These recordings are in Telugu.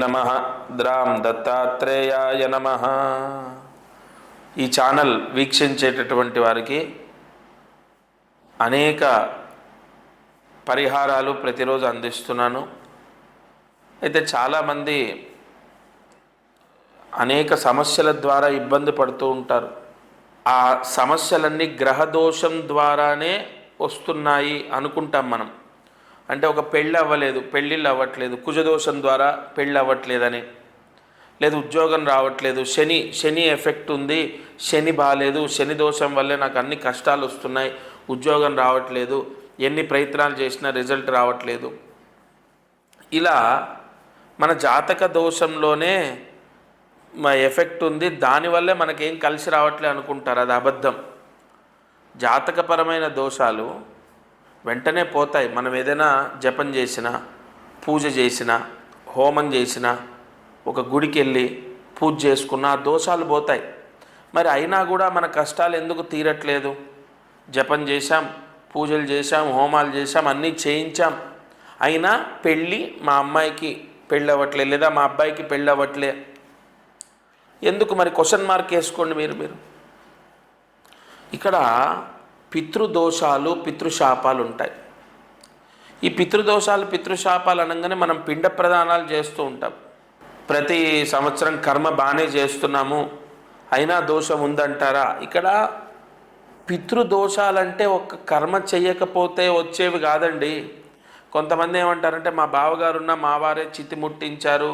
నమః. ద్రాం దత్తాత్రేయాయ నమః. ఈ ఛానల్ వీక్షించేటటువంటి వారికి అనేక పరిహారాలు ప్రతిరోజు అందిస్తున్నాను. అయితే చాలామంది అనేక సమస్యల ద్వారా ఇబ్బంది పడుతూ ఉంటారు. ఆ సమస్యలన్నీ గ్రహదోషం ద్వారానే వస్తున్నాయి అనుకుంటాం మనం. అంటే ఒక పెళ్ళి అవ్వలేదు, పెళ్ళిళ్ళు అవ్వట్లేదు, కుజదోషం ద్వారా పెళ్ళి అవ్వట్లేదని, లేదు ఉద్యోగం రావట్లేదు, శని ఎఫెక్ట్ ఉంది, శని బాగాలేదు, శని దోషం వల్లే నాకు అన్ని కష్టాలు వస్తున్నాయి, ఉద్యోగం రావట్లేదు, ఎన్ని ప్రయత్నాలు చేసినా రిజల్ట్ రావట్లేదు. ఇలా మన జాతక దోషంలోనే ఎఫెక్ట్ ఉంది, దానివల్లే మనకేం కలిసి రావట్లే అనుకుంటారు. అది అబద్ధం. జాతకపరమైన దోషాలు వెంటనే పోతాయి. మనం ఏదైనా జపం చేసినా, పూజ చేసినా, హోమం చేసినా, ఒక గుడికి వెళ్ళి పూజ చేసుకున్నా ఆ దోషాలు పోతాయి. మరి అయినా కూడా మన కష్టాలు ఎందుకు తీరట్లేదు? జపం చేశాం, పూజలు చేశాం, హోమాలు చేశాం, అన్నీ చేయించాం, అయినా మా అమ్మాయికి పెళ్ళి అవ్వట్లే, లేదా మా అబ్బాయికి పెళ్ళి అవ్వట్లే ఎందుకు? మరి క్వశ్చన్ మార్క్ వేసుకోండి మీరు. ఇక్కడ పితృదోషాలు, పితృశాపాలు ఉంటాయి. ఈ పితృదోషాలు, పితృశాపాలు అనగానే మనం పిండ ప్రదానాలు చేస్తూ ఉంటాం. ప్రతి సంవత్సరం కర్మ బాగానే చేస్తున్నాము, అయినా దోషం ఉందంటారా? ఇక్కడ పితృదోషాలంటే ఒక కర్మ చెయ్యకపోతే వచ్చేవి కాదండి. కొంతమంది ఏమంటారంటే మా బావగారున్న మావారే చితి ముట్టించారు,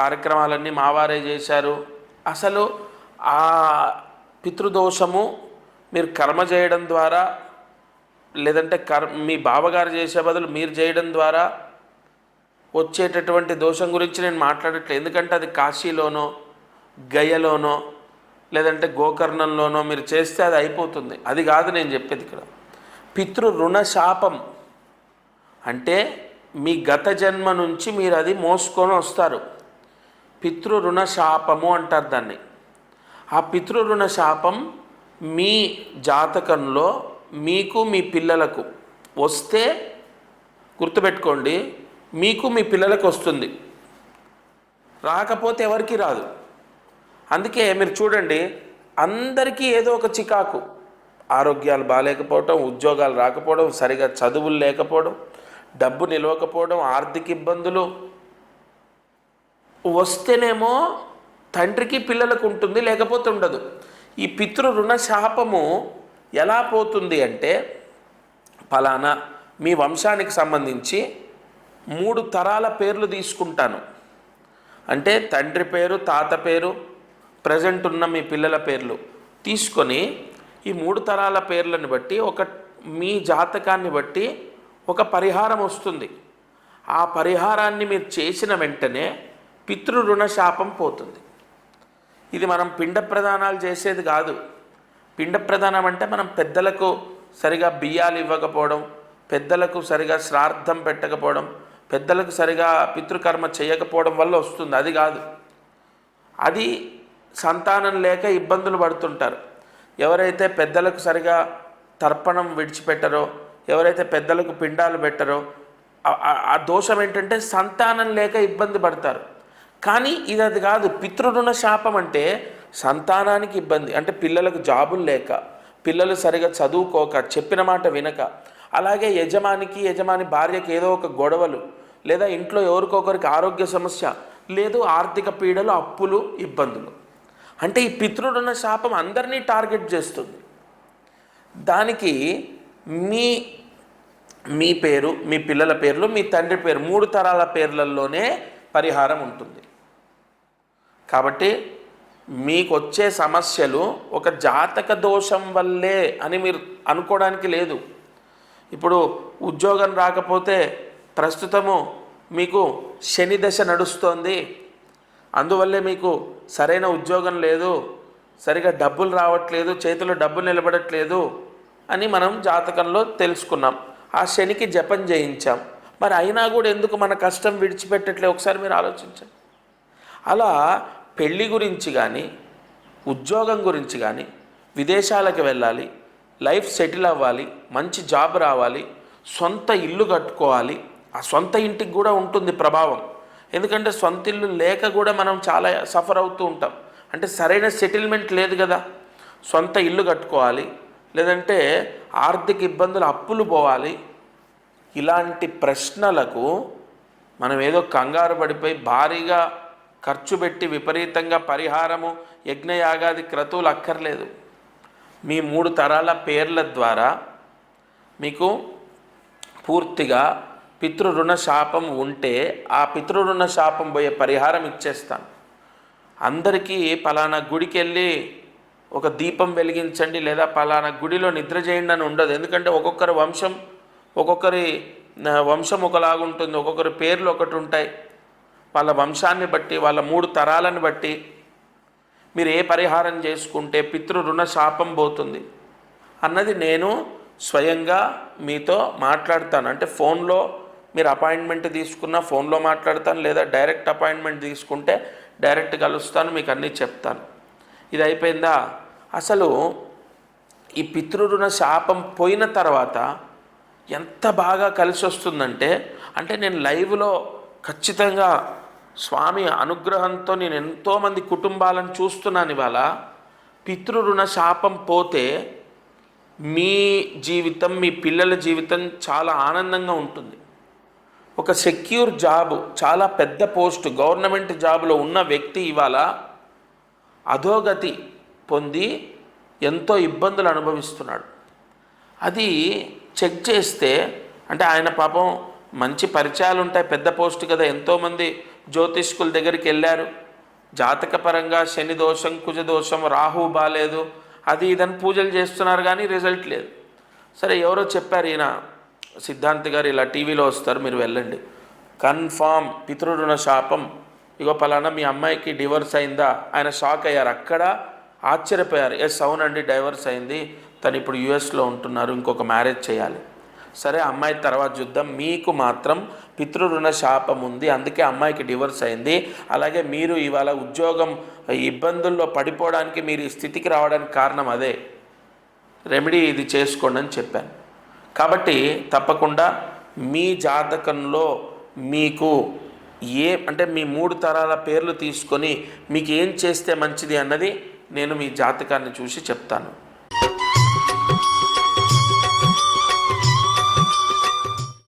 కార్యక్రమాలన్నీ మావారే చేశారు. అసలు ఆ పితృదోషము మీరు కర్మ చేయడం ద్వారా, లేదంటే మీ బావగారు చేసే బదులు మీరు చేయడం ద్వారా వచ్చేటటువంటి దోషం గురించి నేను మాట్లాడట్లేదు. ఎందుకంటే అది కాశీలోనో, గయలోనో, లేదంటే గోకర్ణంలోనో మీరు చేస్తే అది అయిపోతుంది. అది కాదు నేను చెప్పేది. ఇక్కడ పితృ రుణ శాపం అంటే మీ గత జన్మ నుంచి మీరు అది మోసుకొని వస్తారు. పితృ రుణ శాపము అంటారు దాన్ని. ఆ పితృ రుణ శాపం మీ జాతకంలో మీకు, మీ పిల్లలకు వస్తే గుర్తుపెట్టుకోండి, మీకు మీ పిల్లలకు వస్తుంది, రాకపోతే ఎవరికి రాదు. అందుకే మీరు చూడండి, అందరికీ ఏదో ఒక చికాకు, ఆరోగ్యాలు బాగాలేకపోవడం, ఉద్యోగాలు రాకపోవడం, సరిగా చదువులు లేకపోవడం, డబ్బు నిలవకపోవడం, ఆర్థిక ఇబ్బందులు వస్తేనేమో తండ్రికి పిల్లలకు ఉంటుంది, లేకపోతే ఉండదు. ఈ పితృ రుణ శాపము ఎలా పోతుంది అంటే, ఫలానా మీ వంశానికి సంబంధించి 3 తరాల పేర్లు తీసుకుంటాను అంటే తండ్రి పేరు, తాత పేరు, ప్రజెంట్ ఉన్న మీ పిల్లల పేర్లు తీసుకొని ఈ 3 తరాల పేర్లను బట్టి మీ జాతకాన్ని బట్టి ఒక పరిహారం వస్తుంది. ఆ పరిహారాన్ని మీరు చేసిన వెంటనే పితృ రుణ శాపం పోతుంది. ఇది మనం పిండ ప్రదానాలు చేసేది కాదు. పిండ ప్రదానం అంటే మనం పెద్దలకు సరిగా బియ్యాలు ఇవ్వకపోవడం, పెద్దలకు సరిగా శ్రాద్ధం పెట్టకపోవడం, పెద్దలకు సరిగా పితృకర్మ చేయకపోవడం వల్ల వస్తుంది. అది కాదు. అది సంతానం లేక ఇబ్బందులు పడుతుంటారు. ఎవరైతే పెద్దలకు సరిగా తర్పణం విడిచిపెట్టరో, ఎవరైతే పెద్దలకు పిండాలు పెట్టరో, ఆ దోషం ఏంటంటే సంతానం లేక ఇబ్బంది పడతారు. కానీ అది కాదు. పితృరుణ శాపం అంటే సంతానానికి ఇబ్బంది, అంటే పిల్లలకు జాబులు లేక, పిల్లలు సరిగా చదువుకోక, చెప్పిన మాట వినక, అలాగే యజమాని భార్యకి ఏదో ఒక గొడవలు, లేదా ఇంట్లో ఎవరికొకరికి ఆరోగ్య సమస్య, లేదు ఆర్థిక పీడలు, అప్పులు, ఇబ్బందులు. అంటే ఈ పితృరుణ శాపం అందరినీ టార్గెట్ చేస్తుంది. దానికి మీ పేరు, మీ పిల్లల పేర్లు, మీ తండ్రి పేరు, 3 తరాల పేర్లలోనే పరిహారం ఉంటుంది. కాబట్టి మీకు వచ్చే సమస్యలు ఒక జాతక దోషం వల్లే అని మీరు అనుకోవడానికి లేదు. ఇప్పుడు ఉద్యోగం రాకపోతే ప్రస్తుతము మీకు శని దశ నడుస్తోంది, అందువల్లే మీకు సరైన ఉద్యోగం లేదు, సరిగా డబ్బులు రావట్లేదు, చేతిలో డబ్బులు నిలబడట్లేదు అని మనం జాతకంలో తెలుసుకున్నాం. ఆ శనికి జపం చేయించాం. మరి అయినా కూడా ఎందుకు మన కష్టం విడిచిపెట్టట్లే? ఒకసారి మీరు ఆలోచించండి. అలా పెళ్ళి గురించి కానీ, ఉద్యోగం గురించి కానీ, విదేశాలకు వెళ్ళాలి, లైఫ్ సెటిల్ అవ్వాలి, మంచి జాబ్ రావాలి, సొంత ఇల్లు కట్టుకోవాలి, ఆ సొంత ఇంటికి కూడా ఉంటుంది ప్రభావం. ఎందుకంటే సొంత ఇల్లు లేక కూడా మనం చాలా సఫర్ అవుతూ ఉంటాం. అంటే సరైన సెటిల్మెంట్ లేదు కదా. సొంత ఇల్లు కట్టుకోవాలి, లేదంటే ఆర్థిక ఇబ్బందులు, అప్పులు పోవాలి. ఇలాంటి ప్రశ్నలకు మనం ఏదో కంగారు పడిపోయి భారీగా ఖర్చు పెట్టి విపరీతంగా పరిహారము, యజ్ఞయాగాది క్రతువులు అక్కర్లేదు. మీ 3 తరాల పేర్ల ద్వారా మీకు పూర్తిగా పితృరుణ శాపం ఉంటే ఆ పితృరుణ శాపం పోయే పరిహారం ఇచ్చేస్తాను. అందరికీ పలానా గుడికి వెళ్ళి ఒక దీపం వెలిగించండి లేదా పలానా గుడిలో నిద్ర చేయండి అని ఉండదు. ఎందుకంటే ఒక్కొక్కరి వంశం ఒకలాగుంటుంది, ఒక్కొక్కరి పేర్లు ఒకటి ఉంటాయి. వాళ్ళ వంశాన్ని బట్టి, వాళ్ళ 3 తరాలను బట్టి మీరు ఏ పరిహారం చేసుకుంటే పితృరుణ శాపం పోతుంది అన్నది నేను స్వయంగా మీతో మాట్లాడతాను. అంటే ఫోన్లో మీరు అపాయింట్మెంట్ తీసుకున్న ఫోన్లో మాట్లాడతాను, లేదా డైరెక్ట్ అపాయింట్మెంట్ తీసుకుంటే డైరెక్ట్ కలుస్తాను, మీకు అన్నీ చెప్తాను. ఇది అయిపోయిందా? అసలు ఈ పితృరుణ శాపం పోయిన తర్వాత ఎంత బాగా కలిసి వస్తుందంటే, అంటే నేను లైవ్లో ఖచ్చితంగా స్వామి అనుగ్రహంతో నేను ఎంతోమంది కుటుంబాలను చూస్తున్నాను. ఇవాళ పితృరుణ శాపం పోతే మీ జీవితం, మీ పిల్లల జీవితం చాలా ఆనందంగా ఉంటుంది. ఒక సెక్యూర్ జాబు, చాలా పెద్ద పోస్టు, గవర్నమెంట్ జాబులో ఉన్న వ్యక్తి ఇవాళ అధోగతి పొంది ఎంతో ఇబ్బందులు అనుభవిస్తున్నాడు. అది చెక్ చేస్తే అంటే ఆయన పాపం మంచి పరిచయాలు ఉంటాయి, పెద్ద పోస్టు కదా, ఎంతోమంది జ్యోతిష్కుల దగ్గరికి వెళ్ళారు. జాతకపరంగా శని దోషం, కుజ దోషం, రాహు బాలేదు, అది ఇదని పూజలు చేస్తున్నారు, కానీ రిజల్ట్ లేదు. సరే, ఎవరో చెప్పారు, ఈయన సిద్ధాంత్ గారు ఇలా టీవీలో వస్తారు, మీరు వెళ్ళండి, కన్ఫామ్ పితృరుణ శాపం, ఇగో పలానా మీ అమ్మాయికి డివోర్స్ అయిందా. ఆయన షాక్ అయ్యారు, అక్కడ ఆశ్చర్యపోయారు. ఎస్ అవునండి, డైవర్స్ అయింది, తను ఇప్పుడు యుఎస్లో ఉంటున్నారు, ఇంకొక మ్యారేజ్ చేయాలి. సరే, అమ్మాయి తర్వాత చూద్దాం, మీకు మాత్రం పితృరుణ శాపం ఉంది, అందుకే అమ్మాయికి డివోర్స్ అయింది. అలాగే మీరు ఇవాళ ఉద్యోగం ఇబ్బందుల్లో పడిపోవడానికి, మీరు ఈ స్థితికి రావడానికి కారణం అదే, రెమెడీ ఇది చేసుకోండి అని చెప్పాను. కాబట్టి తప్పకుండా మీ జాతకంలో మీకు అంటే మీ 3 తరాల పేర్లు తీసుకొని మీకు ఏం చేస్తే మంచిది అన్నది నేను మీ జాతకాన్ని చూసి చెప్తాను.